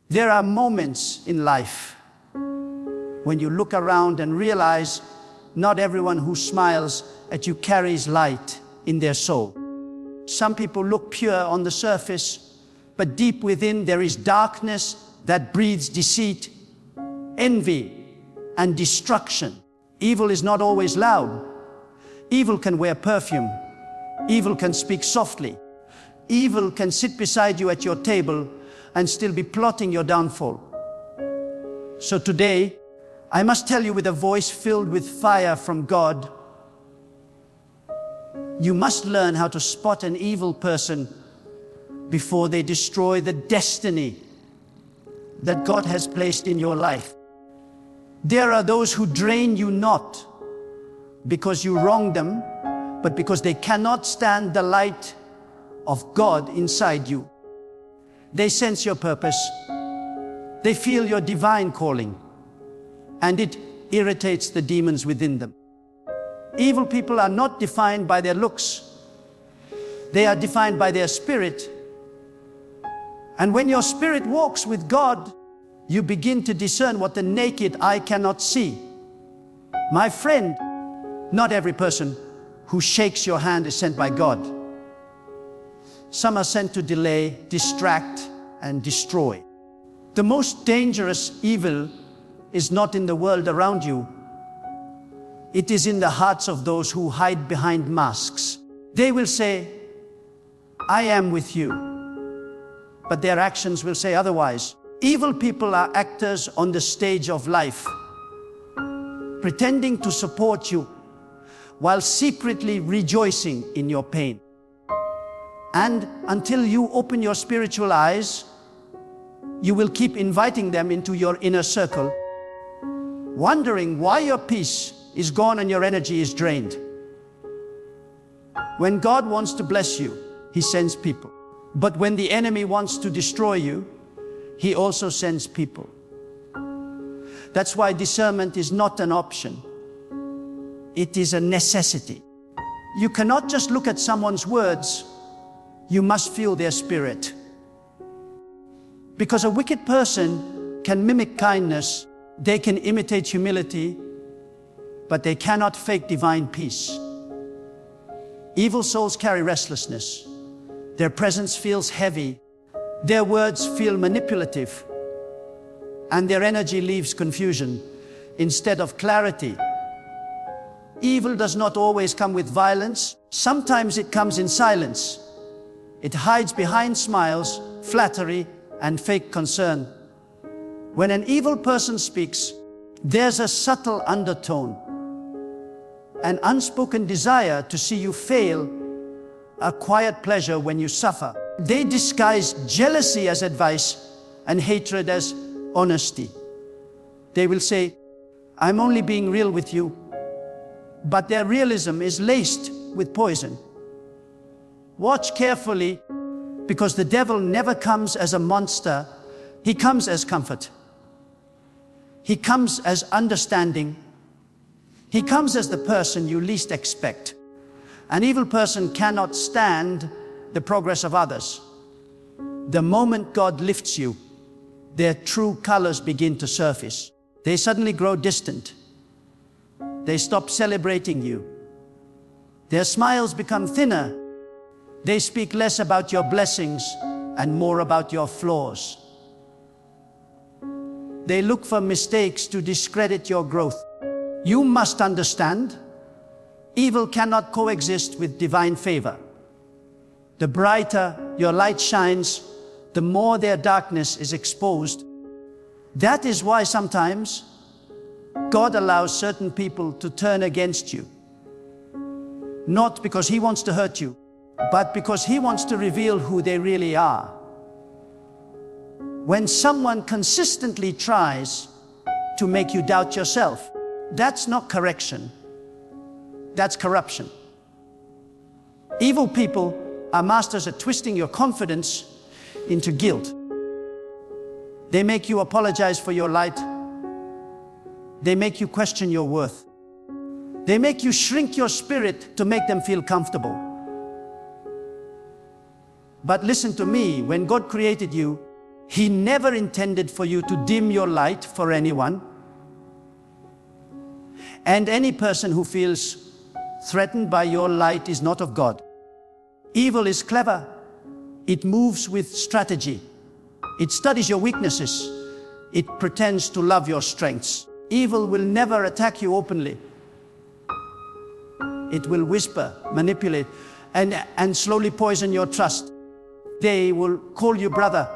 There are moments in life when you look around and realize not everyone who smiles at you carries light in their soul. Some people look pure on the surface, but deep within there is darkness that breeds deceit, envy, and destruction. Evil is not always loud. Evil can wear perfume. Evil can speak softly. Evil can sit beside you at your table and still be plotting your downfall. So today, I must tell you with a voice filled with fire from God, you must learn how to spot an evil person before they destroy the destiny that God has placed in your life. There are those who drain you not because you wronged them, but because they cannot stand the light of God inside you. They sense your purpose. They feel your divine calling, and it irritates the demons within them. Evil people are not defined by their looks. They are defined by their spirit. And when your spirit walks with God, you begin to discern what the naked eye cannot see. My friend, not every person who shakes your hand is sent by God. Some are sent to delay, distract, and destroy. The most dangerous evil is not in the world around you. It is in the hearts of those who hide behind masks. They will say, I am with you, but their actions will say otherwise. Evil people are actors on the stage of life, pretending to support you while secretly rejoicing in your pain. And until you open your spiritual eyes, you will keep inviting them into your inner circle, wondering why your peace is gone and your energy is drained. When God wants to bless you, He sends people. But when the enemy wants to destroy you, he also sends people. That's why discernment is not an option. It is a necessity. You cannot just look at someone's words. You must feel their spirit. Because a wicked person can mimic kindness, they can imitate humility, but they cannot fake divine peace. Evil souls carry restlessness. Their presence feels heavy. Their words feel manipulative. And their energy leaves confusion instead of clarity. Evil does not always come with violence. Sometimes it comes in silence. It hides behind smiles, flattery, and fake concern. When an evil person speaks, there's a subtle undertone, an unspoken desire to see you fail, a quiet pleasure when you suffer. They disguise jealousy as advice and hatred as honesty. They will say, I'm only being real with you, but their realism is laced with poison. Watch carefully, because the devil never comes as a monster. He comes as comfort. He comes as understanding. He comes as the person you least expect. An evil person cannot stand the progress of others. The moment God lifts you, their true colors begin to surface. They suddenly grow distant. They stop celebrating you. Their smiles become thinner. They speak less about your blessings and more about your flaws. They look for mistakes to discredit your growth. You must understand, evil cannot coexist with divine favor. The brighter your light shines, the more their darkness is exposed. That is why sometimes God allows certain people to turn against you. Not because He wants to hurt you, but because He wants to reveal who they really are. When someone consistently tries to make you doubt yourself, that's not correction. That's corruption. Evil people are masters at twisting your confidence into guilt. They make you apologize for your light. They make you question your worth. They make you shrink your spirit to make them feel comfortable. But listen to me, when God created you, He never intended for you to dim your light for anyone. And any person who feels threatened by your light is not of God. Evil is clever. It moves with strategy. It studies your weaknesses. It pretends to love your strengths. Evil will never attack you openly. It will whisper, manipulate, and slowly poison your trust. They will call you brother,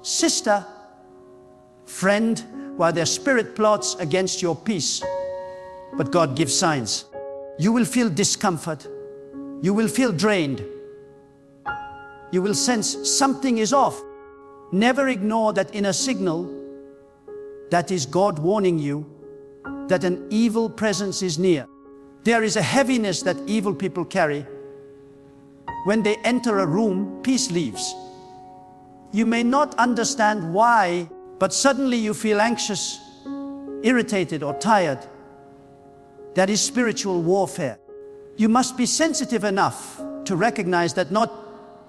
sister, friend, while their spirit plots against your peace. But God gives signs. You will feel discomfort. You will feel drained. You will sense something is off. Never ignore that inner signal. That is God warning you that an evil presence is near. There is a heaviness that evil people carry. When they enter a room, peace leaves. You may not understand why, but suddenly you feel anxious, irritated, or tired. That is spiritual warfare. You must be sensitive enough to recognize that not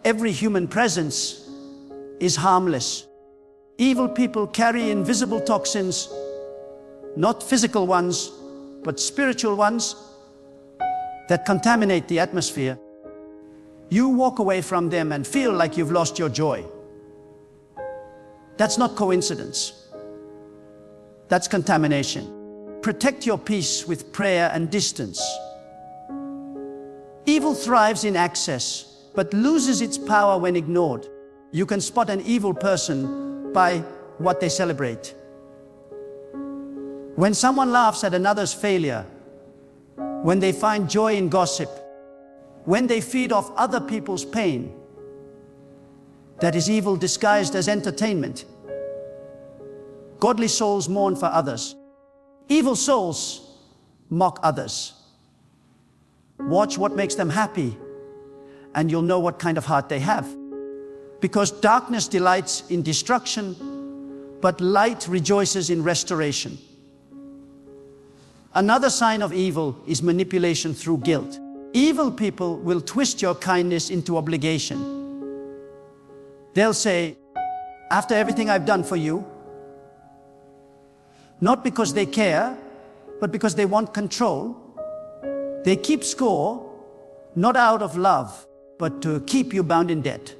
every human presence is harmless. Evil people carry invisible toxins, not physical ones, but spiritual ones that contaminate the atmosphere. You walk away from them and feel like you've lost your joy. That's not coincidence. That's contamination. Protect your peace with prayer and distance. Evil thrives in access, but loses its power when ignored. You can spot an evil person by what they celebrate. When someone laughs at another's failure, when they find joy in gossip, when they feed off other people's pain, that is evil disguised as entertainment. Godly souls mourn for others. Evil souls mock others. Watch what makes them happy, and you'll know what kind of heart they have. Because darkness delights in destruction, but light rejoices in restoration. Another sign of evil is manipulation through guilt. Evil people will twist your kindness into obligation. They'll say, after everything I've done for you, not because they care, but because they want control, they keep score, not out of love, but to keep you bound in debt.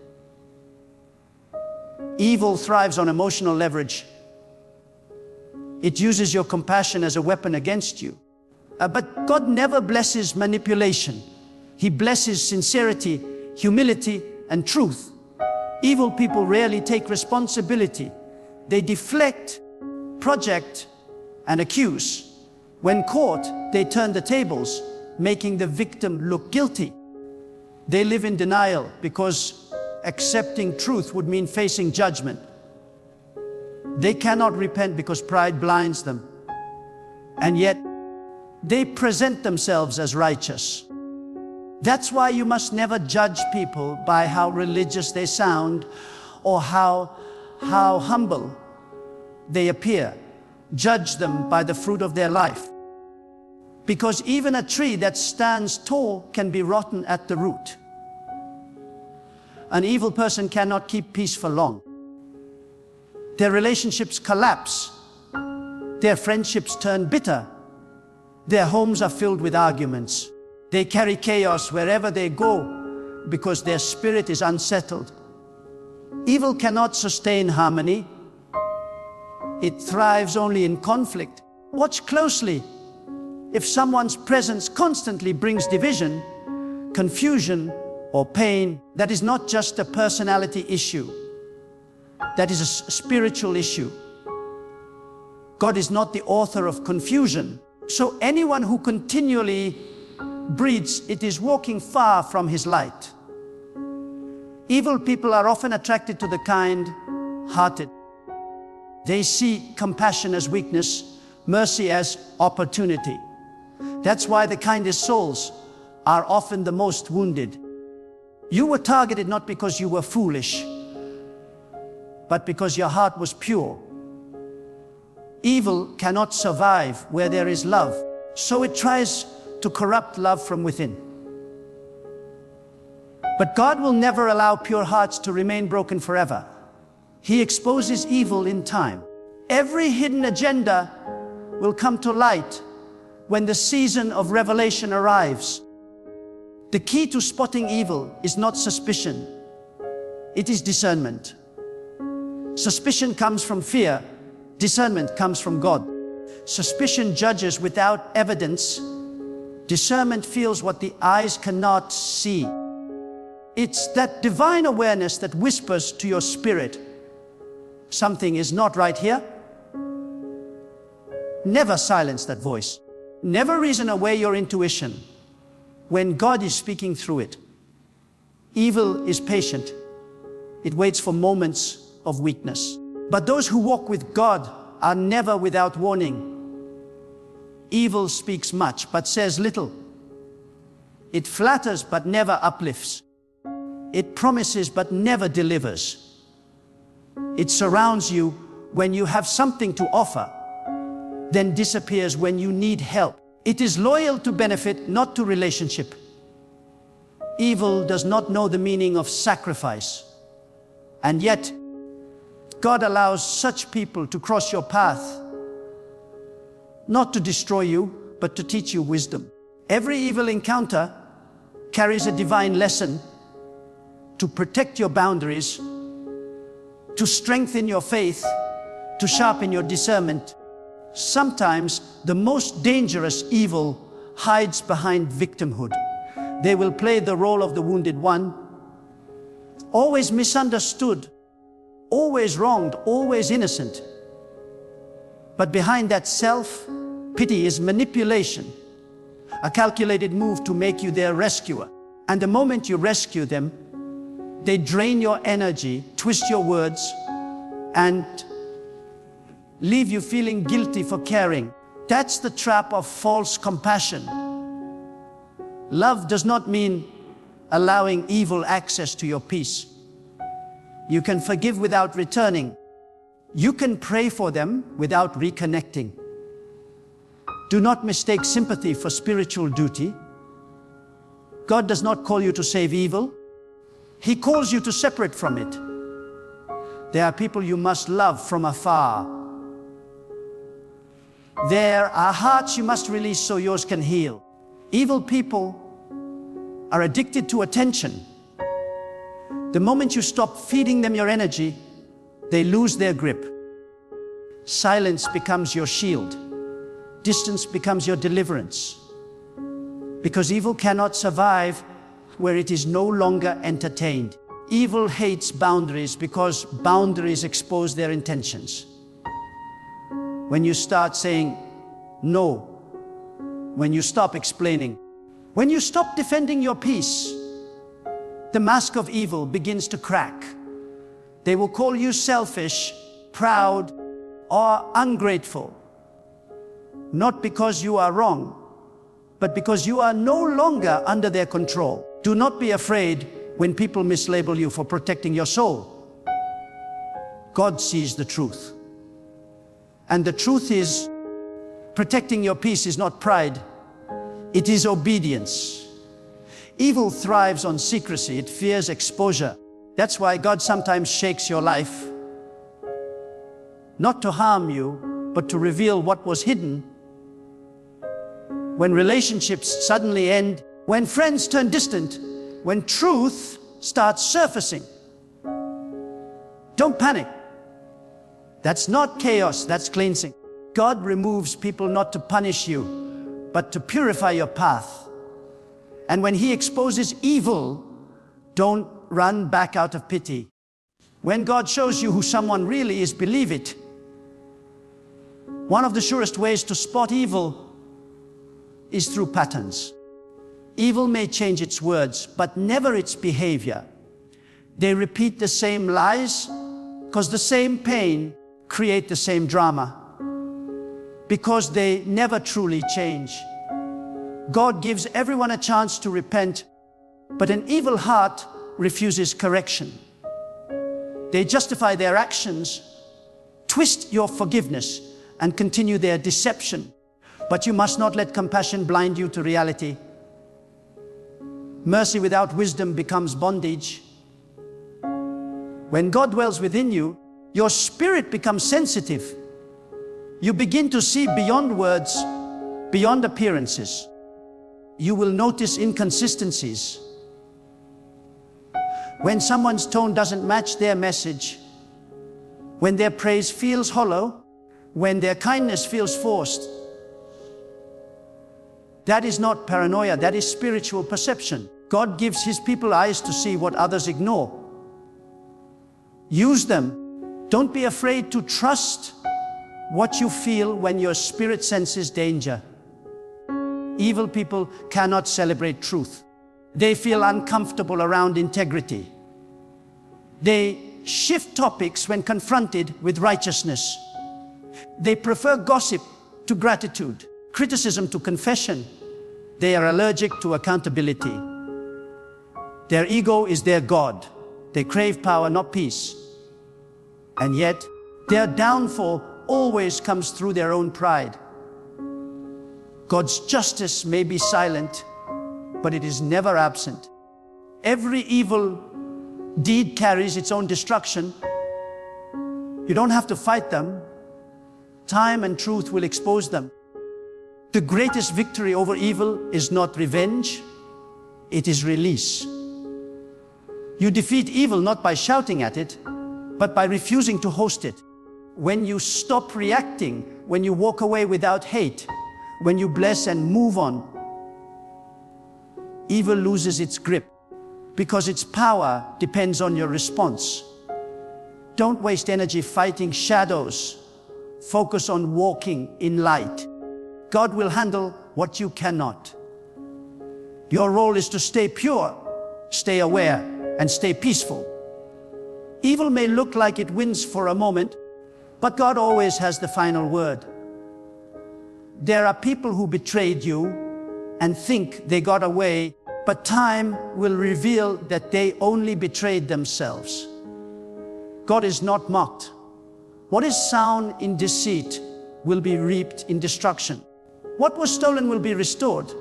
Evil thrives on emotional leverage. It uses your compassion as a weapon against you. But God never blesses manipulation. He blesses sincerity, humility, and truth. Evil people rarely take responsibility. They deflect, project, and accuse. When caught, they turn the tables, making the victim look guilty. They live in denial because accepting truth would mean facing judgment. They cannot repent because pride blinds them. And yet, they present themselves as righteous. That's why you must never judge people by how religious they sound or how humble they appear. Judge them by the fruit of their life. Because even a tree that stands tall can be rotten at the root. An evil person cannot keep peace for long. Their relationships collapse. Their friendships turn bitter. Their homes are filled with arguments. They carry chaos wherever they go because their spirit is unsettled. Evil cannot sustain harmony. It thrives only in conflict. Watch closely. If someone's presence constantly brings division, confusion, or pain, that is not just a personality issue. That is a spiritual issue. God is not the author of confusion. So anyone who continually breeds it is walking far from His light. Evil people are often attracted to the kind-hearted. They see compassion as weakness, mercy as opportunity. That's why the kindest souls are often the most wounded. You were targeted not because you were foolish, but because your heart was pure. Evil cannot survive where there is love, so it tries to corrupt love from within. But God will never allow pure hearts to remain broken forever. He exposes evil in time. Every hidden agenda will come to light when the season of revelation arrives. The key to spotting evil is not suspicion. It is discernment. Suspicion comes from fear. Discernment comes from God. Suspicion judges without evidence. Discernment feels what the eyes cannot see. It's that divine awareness that whispers to your spirit, something is not right here. Never silence that voice. Never reason away your intuition when God is speaking through it. Evil is patient. It waits for moments of weakness. But those who walk with God are never without warning. Evil speaks much, but says little. It flatters, but never uplifts. It promises, but never delivers. It surrounds you when you have something to offer, then disappears when you need help. It is loyal to benefit, not to relationship. Evil does not know the meaning of sacrifice. And yet, God allows such people to cross your path, not to destroy you, but to teach you wisdom. Every evil encounter carries a divine lesson to protect your boundaries, to strengthen your faith, to sharpen your discernment. Sometimes the most dangerous evil hides behind victimhood. They will play the role of the wounded one, always misunderstood, always wronged, always innocent. But behind that self-pity is manipulation, a calculated move to make you their rescuer. And the moment you rescue them, they drain your energy, twist your words, and leave you feeling guilty for caring. That's the trap of false compassion. Love does not mean allowing evil access to your peace. You can forgive without returning. You can pray for them without reconnecting. Do not mistake sympathy for spiritual duty. God does not call you to save evil. He calls you to separate from it. There are people you must love from afar. There are hearts you must release so yours can heal. Evil people are addicted to attention. The moment you stop feeding them your energy, they lose their grip. Silence becomes your shield. Distance becomes your deliverance. Because evil cannot survive where it is no longer entertained. Evil hates boundaries because boundaries expose their intentions. When you start saying no, when you stop explaining, when you stop defending your peace, the mask of evil begins to crack. They will call you selfish, proud, or ungrateful. Not because you are wrong, but because you are no longer under their control. Do not be afraid when people mislabel you for protecting your soul. God sees the truth. And the truth is, protecting your peace is not pride, it is obedience. Evil thrives on secrecy, it fears exposure. That's why God sometimes shakes your life, not to harm you, but to reveal what was hidden. When relationships suddenly end, when friends turn distant, when truth starts surfacing, don't panic. That's not chaos, that's cleansing. God removes people not to punish you, but to purify your path. And when He exposes evil, don't run back out of pity. When God shows you who someone really is, believe it. One of the surest ways to spot evil is through patterns. Evil may change its words, but never its behavior. They repeat the same lies, because the same pain create the same drama, because they never truly change. God gives everyone a chance to repent, but an evil heart refuses correction. They justify their actions, twist your forgiveness, and continue their deception. But you must not let compassion blind you to reality. Mercy without wisdom becomes bondage. When God dwells within you, your spirit becomes sensitive. You begin to see beyond words, beyond appearances. You will notice inconsistencies. When someone's tone doesn't match their message, when their praise feels hollow, when their kindness feels forced, that is not paranoia, that is spiritual perception. God gives His people eyes to see what others ignore. Use them. Don't be afraid to trust what you feel when your spirit senses danger. Evil people cannot celebrate truth. They feel uncomfortable around integrity. They shift topics when confronted with righteousness. They prefer gossip to gratitude, criticism to confession. They are allergic to accountability. Their ego is their God. They crave power, not peace. And yet, their downfall always comes through their own pride. God's justice may be silent, but it is never absent. Every evil deed carries its own destruction. You don't have to fight them. Time and truth will expose them. The greatest victory over evil is not revenge, it is release. You defeat evil not by shouting at it, but by refusing to host it. When you stop reacting, when you walk away without hate, when you bless and move on, evil loses its grip because its power depends on your response. Don't waste energy fighting shadows. Focus on walking in light. God will handle what you cannot. Your role is to stay pure, stay aware, and stay peaceful. Evil may look like it wins for a moment, but God always has the final word. There are people who betrayed you and think they got away, but time will reveal that they only betrayed themselves. God is not mocked. What is sown in deceit will be reaped in destruction. What was stolen will be restored.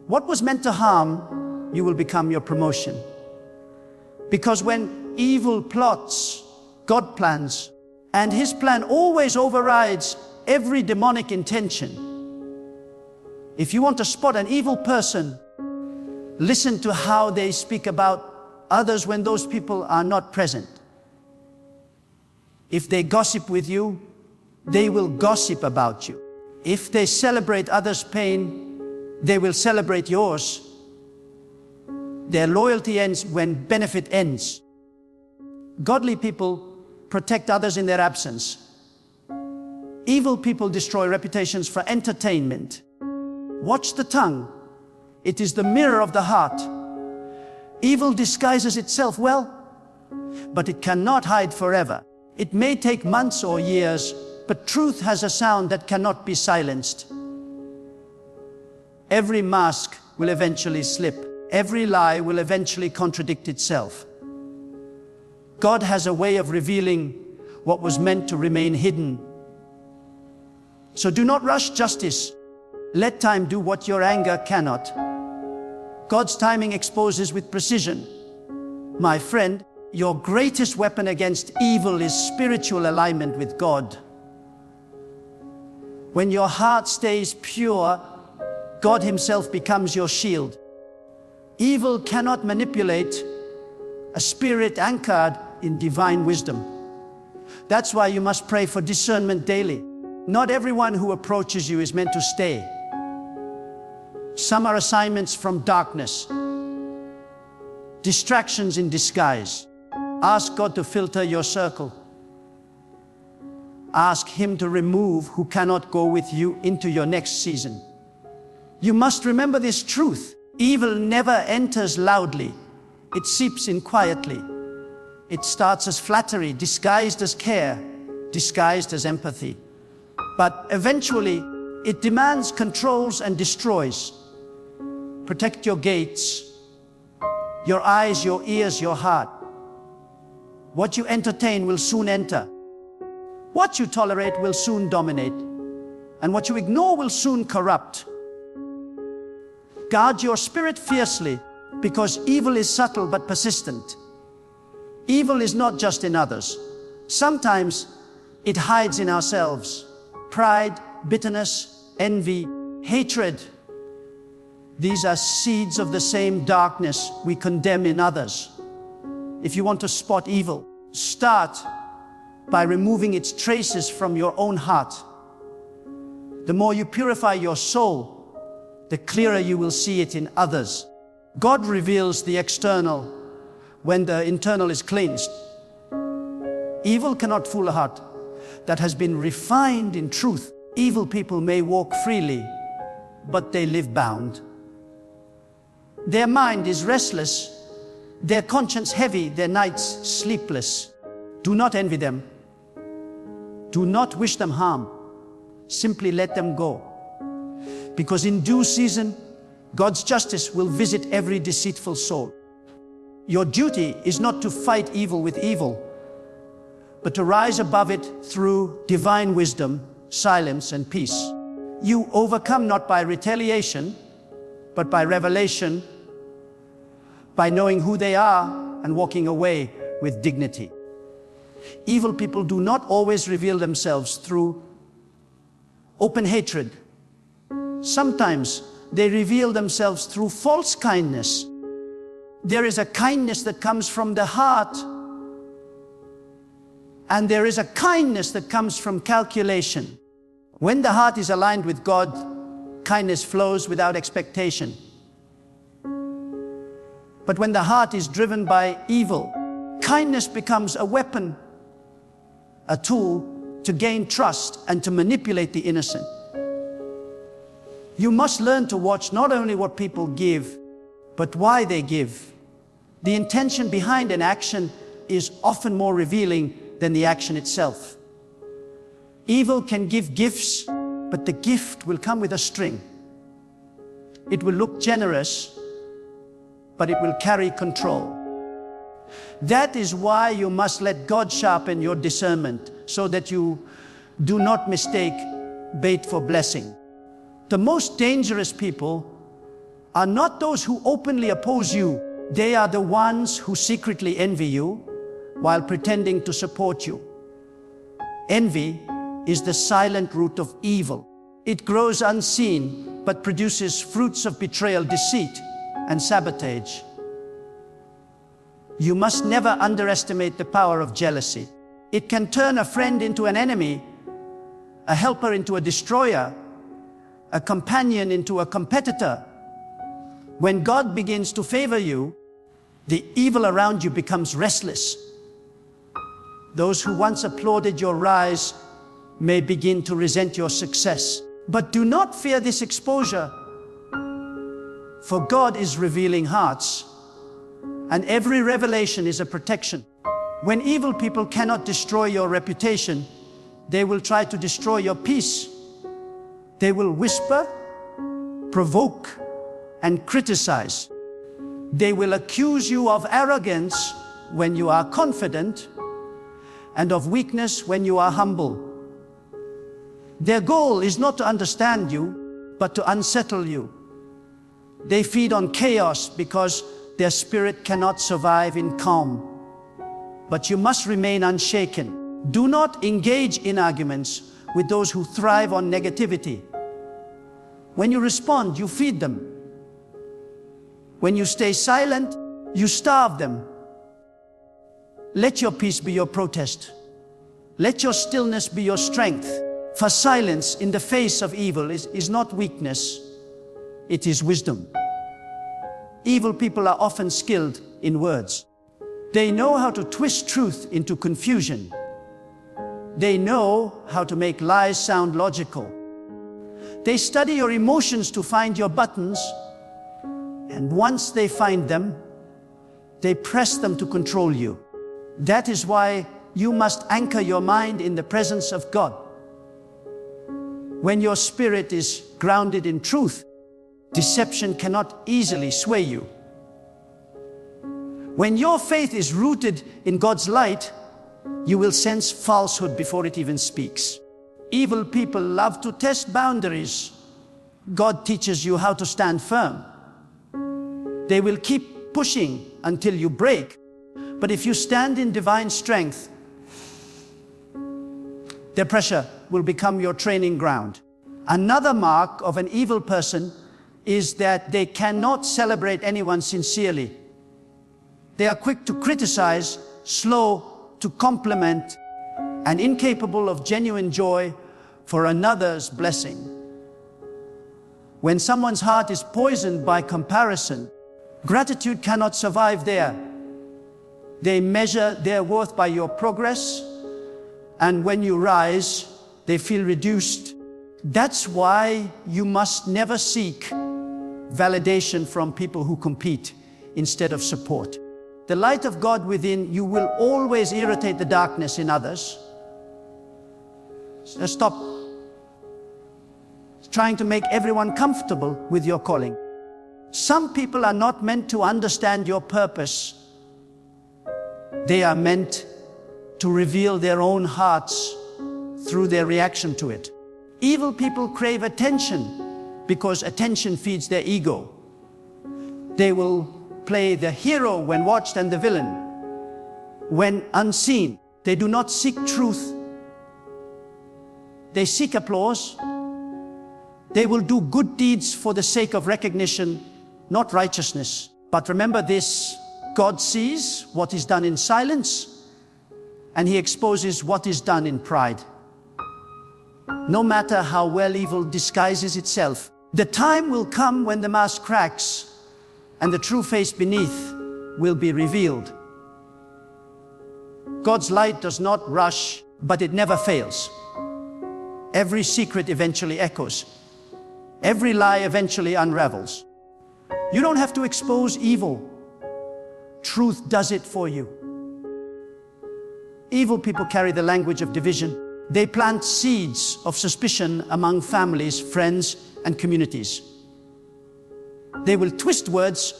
What was meant to harm, you will become your promotion. Because when evil plots, God plans, and His plan always overrides every demonic intention. If you want to spot an evil person, listen to how they speak about others when those people are not present. If they gossip with you, they will gossip about you. If they celebrate others' pain, they will celebrate yours. Their loyalty ends when benefit ends. Godly people protect others in their absence. Evil people destroy reputations for entertainment. Watch the tongue. It is the mirror of the heart. Evil disguises itself well, but it cannot hide forever. It may take months or years, but truth has a sound that cannot be silenced. Every mask will eventually slip. Every lie will eventually contradict itself. God has a way of revealing what was meant to remain hidden. So do not rush justice. Let time do what your anger cannot. God's timing exposes with precision. My friend, your greatest weapon against evil is spiritual alignment with God. When your heart stays pure, God Himself becomes your shield. Evil cannot manipulate a spirit anchored in divine wisdom. That's why you must pray for discernment daily. Not everyone who approaches you is meant to stay. Some are assignments from darkness, distractions in disguise. Ask God to filter your circle. Ask Him to remove who cannot go with you into your next season. You must remember this truth. Evil never enters loudly. It seeps in quietly. It starts as flattery, disguised as care, disguised as empathy. But eventually, it demands, controls, and destroys. Protect your gates, your eyes, your ears, your heart. What you entertain will soon enter. What you tolerate will soon dominate. And what you ignore will soon corrupt. Guard your spirit fiercely. because evil is subtle but persistent. Evil is not just in others. Sometimes it hides in ourselves. Pride, bitterness, envy, hatred. These are seeds of the same darkness we condemn in others. If you want to spot evil, start by removing its traces from your own heart. The more you purify your soul, the clearer you will see it in others. God reveals the external when the internal is cleansed. Evil cannot fool a heart that has been refined in truth. Evil people may walk freely, but they live bound. Their mind is restless, their conscience heavy, their nights sleepless. Do not envy them. Do not wish them harm. Simply let them go. Because in due season, God's justice will visit every deceitful soul. Your duty is not to fight evil with evil, but to rise above it through divine wisdom, silence, and peace. You overcome not by retaliation, but by revelation, by knowing who they are and walking away with dignity. Evil people do not always reveal themselves through open hatred. Sometimes they reveal themselves through false kindness. There is a kindness that comes from the heart, and there is a kindness that comes from calculation. When the heart is aligned with God, kindness flows without expectation. But when the heart is driven by evil, kindness becomes a weapon, a tool to gain trust and to manipulate the innocent. You must learn to watch not only what people give, but why they give. The intention behind an action is often more revealing than the action itself. Evil can give gifts, but the gift will come with a string. It will look generous, but it will carry control. That is why you must let God sharpen your discernment, so that you do not mistake bait for blessing. The most dangerous people are not those who openly oppose you. They are the ones who secretly envy you while pretending to support you. Envy is the silent root of evil. It grows unseen, but produces fruits of betrayal, deceit, and sabotage. You must never underestimate the power of jealousy. It can turn a friend into an enemy, a helper into a destroyer, a companion into a competitor. When God begins to favor you, the evil around you becomes restless. Those who once applauded your rise may begin to resent your success. But do not fear this exposure, for God is revealing hearts, and every revelation is a protection. When evil people cannot destroy your reputation, they will try to destroy your peace. They will whisper, provoke, and criticize. They will accuse you of arrogance when you are confident, and of weakness when you are humble. Their goal is not to understand you, but to unsettle you. They feed on chaos because their spirit cannot survive in calm. But you must remain unshaken. Do not engage in arguments with those who thrive on negativity. When you respond, you feed them. When you stay silent, you starve them. Let your peace be your protest. Let your stillness be your strength. For silence in the face of evil is not weakness, it is wisdom. Evil people are often skilled in words. They know how to twist truth into confusion. They know how to make lies sound logical. They study your emotions to find your buttons, and once they find them, they press them to control you. That is why you must anchor your mind in the presence of God. When your spirit is grounded in truth, deception cannot easily sway you. When your faith is rooted in God's light, you will sense falsehood before it even speaks. Evil people love to test boundaries. God teaches you how to stand firm. They will keep pushing until you break. But if you stand in divine strength, their pressure will become your training ground. Another mark of an evil person is that they cannot celebrate anyone sincerely. They are quick to criticize, slow to compliment, and incapable of genuine joy for another's blessing. When someone's heart is poisoned by comparison, gratitude cannot survive there. They measure their worth by your progress, and when you rise, they feel reduced. That's why you must never seek validation from people who compete instead of support. The light of God within you will always irritate the darkness in others. So stop trying to make everyone comfortable with your calling. Some people are not meant to understand your purpose. They are meant to reveal their own hearts through their reaction to it. Evil people crave attention because attention feeds their ego. They will play the hero when watched and the villain when unseen. They do not seek truth. They seek applause. They will do good deeds for the sake of recognition, not righteousness. But remember this, God sees what is done in silence, and He exposes what is done in pride. No matter how well evil disguises itself, the time will come when the mask cracks and the true face beneath will be revealed. God's light does not rush, but it never fails. Every secret eventually echoes. Every lie eventually unravels. You don't have to expose evil. Truth does it for you. Evil people carry the language of division. They plant seeds of suspicion among families, friends, and communities. They will twist words,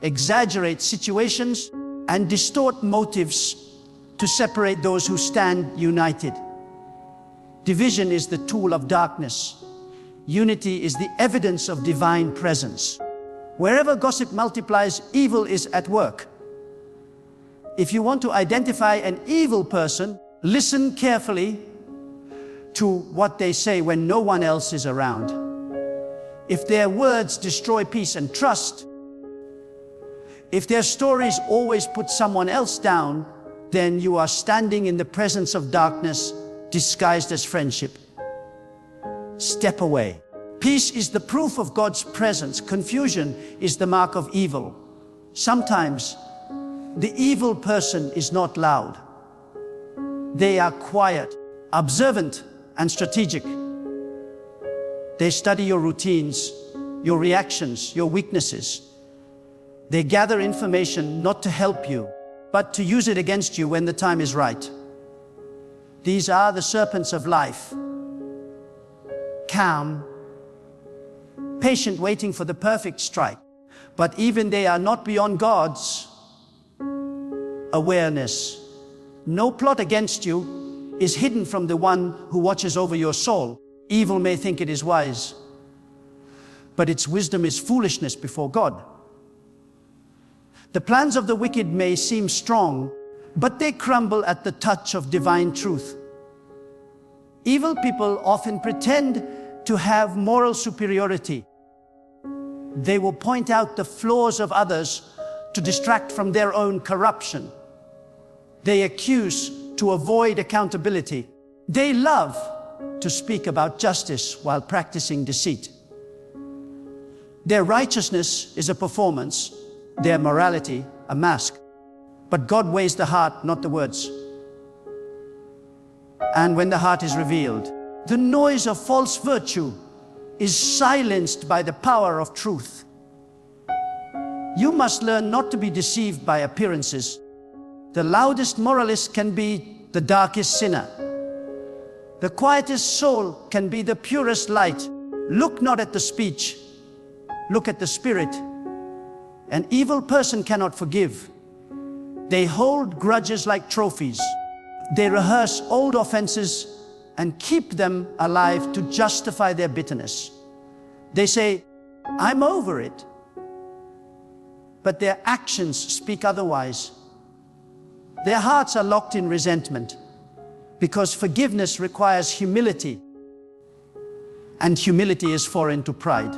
exaggerate situations, and distort motives to separate those who stand united. Division is the tool of darkness. Unity is the evidence of divine presence. Wherever gossip multiplies, evil is at work. If you want to identify an evil person, listen carefully to what they say when no one else is around. If their words destroy peace and trust, if their stories always put someone else down, then you are standing in the presence of darkness disguised as friendship. Step away. Peace is the proof of God's presence. Confusion is the mark of evil. Sometimes the evil person is not loud. They are quiet, observant, and strategic. They study your routines, your reactions, your weaknesses. They gather information not to help you, but to use it against you when the time is right. These are the serpents of life. Calm, patient, waiting for the perfect strike. But even they are not beyond God's awareness. No plot against you is hidden from the one who watches over your soul. Evil may think it is wise, but its wisdom is foolishness before God. The plans of the wicked may seem strong, but they crumble at the touch of divine truth. Evil people often pretend to have moral superiority. They will point out the flaws of others to distract from their own corruption. They accuse to avoid accountability. They love to speak about justice while practicing deceit. Their righteousness is a performance, their morality a mask. But God weighs the heart, not the words. And when the heart is revealed, the noise of false virtue is silenced by the power of truth. You must learn not to be deceived by appearances. The loudest moralist can be the darkest sinner. The quietest soul can be the purest light. Look not at the speech, look at the spirit. An evil person cannot forgive. They hold grudges like trophies. They rehearse old offenses and keep them alive to justify their bitterness. They say, "I'm over it." but their actions speak otherwise. Their hearts are locked in resentment, because forgiveness requires humility, and humility is foreign to pride.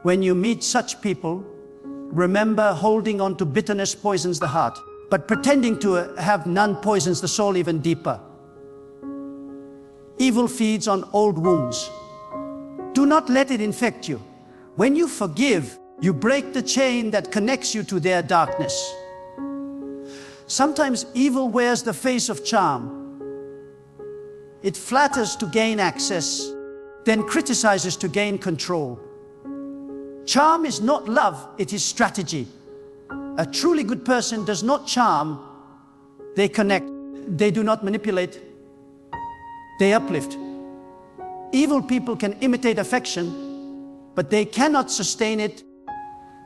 When you meet such people, remember, holding on to bitterness poisons the heart, but pretending to have none poisons the soul even deeper. Evil feeds on old wounds. Do not let it infect you. When you forgive, you break the chain that connects you to their darkness. Sometimes evil wears the face of charm. It flatters to gain access, then criticizes to gain control. Charm is not love, it is strategy. A truly good person does not charm, they connect. They do not manipulate, they uplift. Evil people can imitate affection, but they cannot sustain it,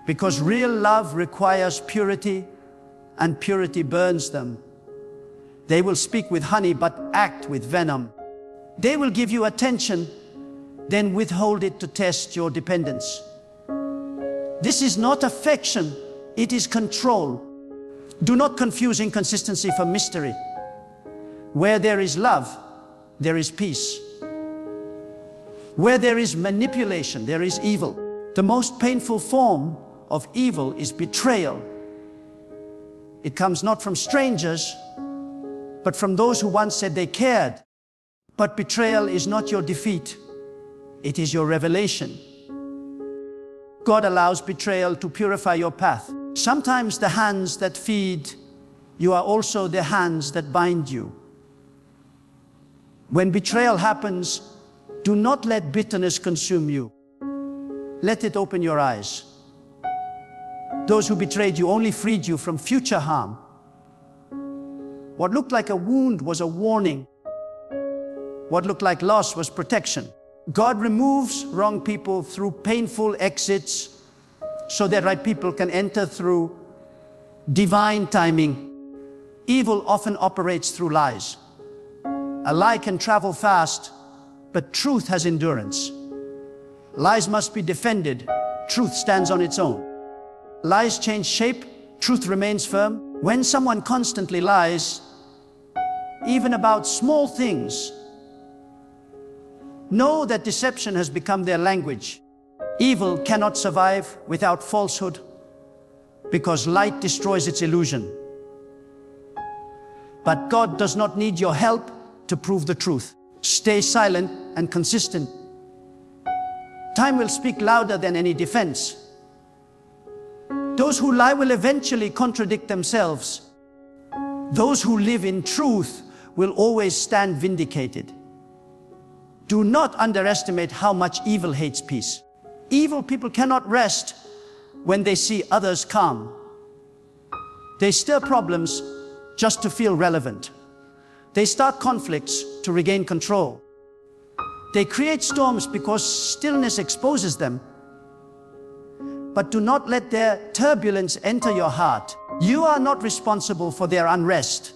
because real love requires purity, and purity burns them. They will speak with honey but act with venom. They will give you attention, then withhold it to test your dependence. This is not affection, it is control. Do not confuse inconsistency for mystery. Where there is love, there is peace. Where there is manipulation, there is evil. The most painful form of evil is betrayal. It comes not from strangers, but from those who once said they cared. But betrayal is not your defeat, it is your revelation. God allows betrayal to purify your path. Sometimes the hands that feed you are also the hands that bind you. When betrayal happens, do not let bitterness consume you. Let it open your eyes. Those who betrayed you only freed you from future harm. What looked like a wound was a warning. What looked like loss was protection. God removes wrong people through painful exits so that right people can enter through divine timing. Evil often operates through lies. A lie can travel fast, but truth has endurance. Lies must be defended. Truth stands on its own. Lies change shape, truth remains firm. When someone constantly lies, even about small things, know that deception has become their language. Evil cannot survive without falsehood, because light destroys its illusion. But God does not need your help to prove the truth. Stay silent and consistent. Time will speak louder than any defense. Those who lie will eventually contradict themselves. Those who live in truth will always stand vindicated. Do not underestimate how much evil hates peace. Evil people cannot rest when they see others calm. They stir problems just to feel relevant. They start conflicts to regain control. They create storms because stillness exposes them. But do not let their turbulence enter your heart. You are not responsible for their unrest.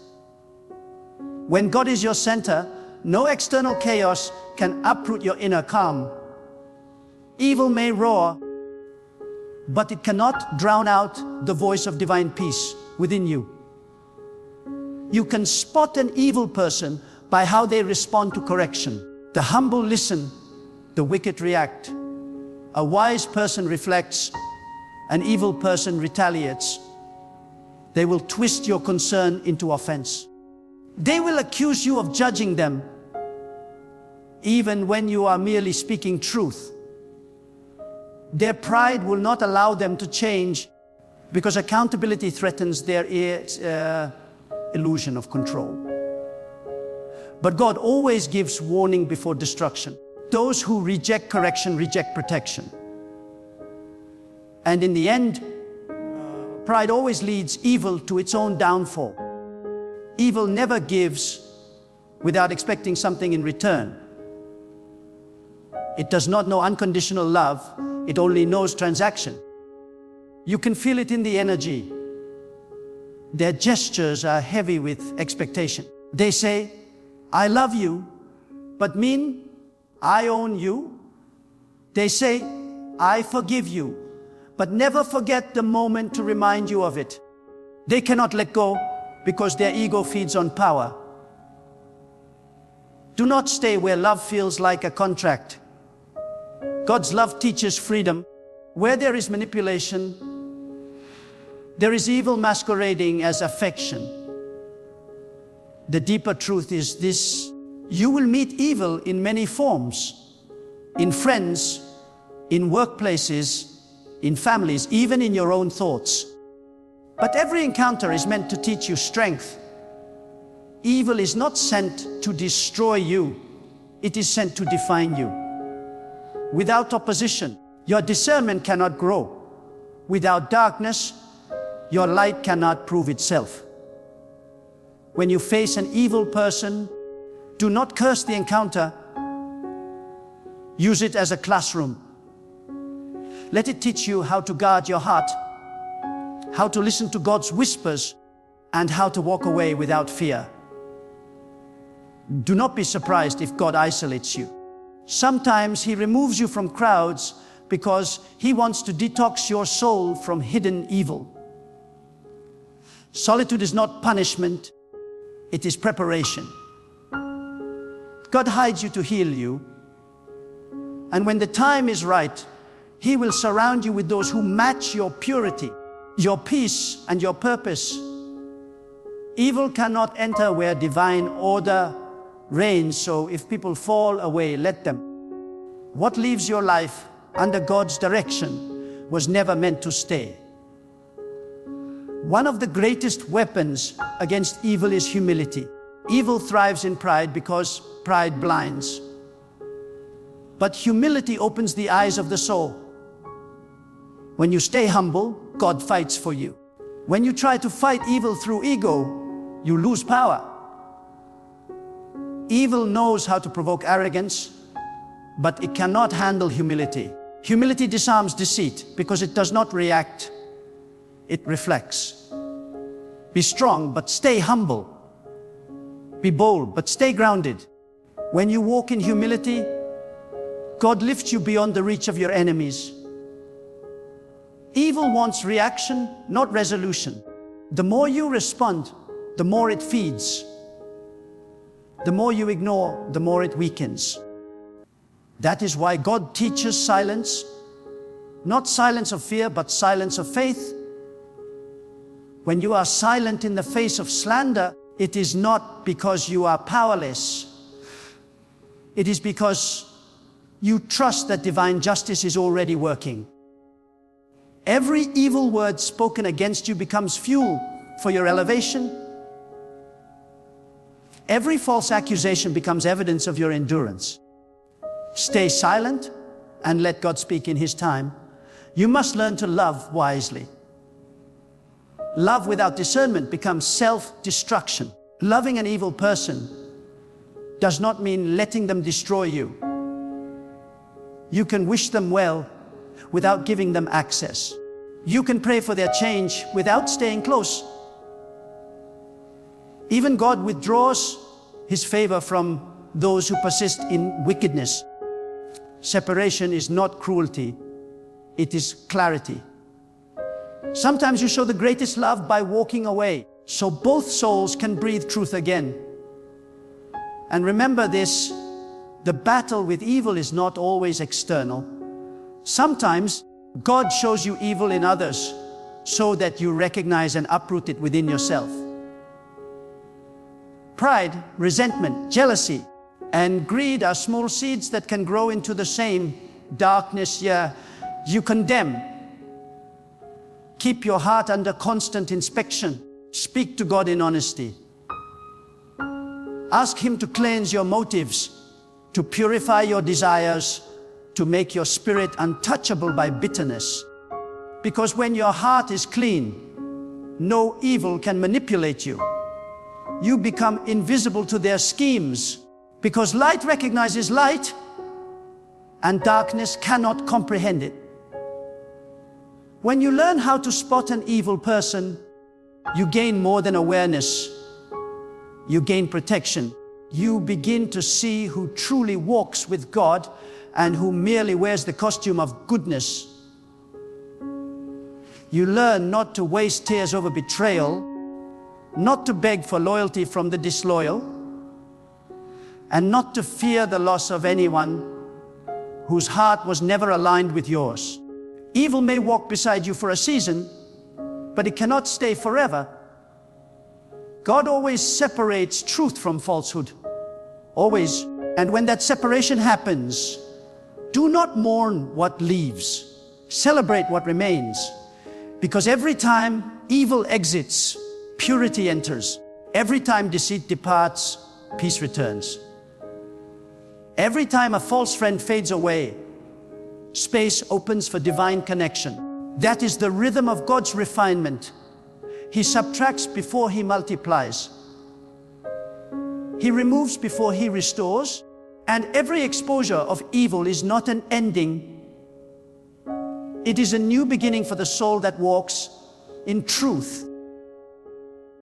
When God is your center, no external chaos can uproot your inner calm. Evil may roar, but it cannot drown out the voice of divine peace within you. You can spot an evil person by how they respond to correction. The humble listen, the wicked react. A wise person reflects, an evil person retaliates. They will twist your concern into offense. They will accuse you of judging them, even when you are merely speaking truth. Their pride will not allow them to change, because accountability threatens their illusion of control. But God always gives warning before destruction. Those who reject correction reject protection. And in the end, pride always leads evil to its own downfall. Evil never gives without expecting something in return. It does not know unconditional love, it only knows transaction. You can feel it in the energy. Their gestures are heavy with expectation. They say, I love you, but mean, I own you. They say, I forgive you, but never forget the moment to remind you of it. They cannot let go because their ego feeds on power. Do not stay where love feels like a contract. God's love teaches freedom. Where there is manipulation, there is evil masquerading as affection. The deeper truth is this: you will meet evil in many forms, in friends, in workplaces, in families, even in your own thoughts. But every encounter is meant to teach you strength. Evil is not sent to destroy you, it is sent to define you. Without opposition, your discernment cannot grow. Without darkness, your light cannot prove itself. When you face an evil person, do not curse the encounter. Use it as a classroom. Let it teach you how to guard your heart, how to listen to God's whispers, and how to walk away without fear. Do not be surprised if God isolates you. Sometimes He removes you from crowds because He wants to detox your soul from hidden evil. Solitude is not punishment, it is preparation. God hides you to heal you, and when the time is right, He will surround you with those who match your purity, your peace, and your purpose. Evil cannot enter where divine order reigns, so if people fall away, let them. What leaves your life under God's direction was never meant to stay. One of the greatest weapons against evil is humility. Evil thrives in pride because pride blinds. But humility opens the eyes of the soul. When you stay humble, God fights for you. When you try to fight evil through ego, you lose power. Evil knows how to provoke arrogance, but it cannot handle humility. Humility disarms deceit because it does not react, it reflects. Be strong, but stay humble. Be bold, but stay grounded. When you walk in humility, God lifts you beyond the reach of your enemies. Evil wants reaction, not resolution. The more you respond, the more it feeds. The more you ignore, the more it weakens. That is why God teaches silence, not silence of fear, but silence of faith. When you are silent in the face of slander, it is not because you are powerless. It is because you trust that divine justice is already working. Every evil word spoken against you becomes fuel for your elevation. Every false accusation becomes evidence of your endurance. Stay silent and let God speak in His time. You must learn to love wisely. Love without discernment becomes self-destruction. Loving an evil person does not mean letting them destroy you. You can wish them well without giving them access. You can pray for their change without staying close. Even God withdraws His favor from those who persist in wickedness. Separation is not cruelty, it is clarity. Sometimes you show the greatest love by walking away, so both souls can breathe truth again. And remember this, the battle with evil is not always external. Sometimes God shows you evil in others so that you recognize and uproot it within yourself. Pride, resentment, jealousy, and greed are small seeds that can grow into the same darkness you condemn. Keep your heart under constant inspection. Speak to God in honesty. Ask Him to cleanse your motives, to purify your desires, to make your spirit untouchable by bitterness. Because when your heart is clean, no evil can manipulate you. You become invisible to their schemes, because light recognizes light, and darkness cannot comprehend it. When you learn how to spot an evil person, you gain more than awareness. You gain protection. You begin to see who truly walks with God and who merely wears the costume of goodness. You learn not to waste tears over betrayal, not to beg for loyalty from the disloyal, and not to fear the loss of anyone whose heart was never aligned with yours. Evil may walk beside you for a season, but it cannot stay forever. God always separates truth from falsehood. Always. And when that separation happens, do not mourn what leaves. Celebrate what remains. Because every time evil exits, purity enters. Every time deceit departs, peace returns. Every time a false friend fades away, space opens for divine connection. That is the rhythm of God's refinement. He subtracts before He multiplies. He removes before He restores. And every exposure of evil is not an ending. It is a new beginning for the soul that walks in truth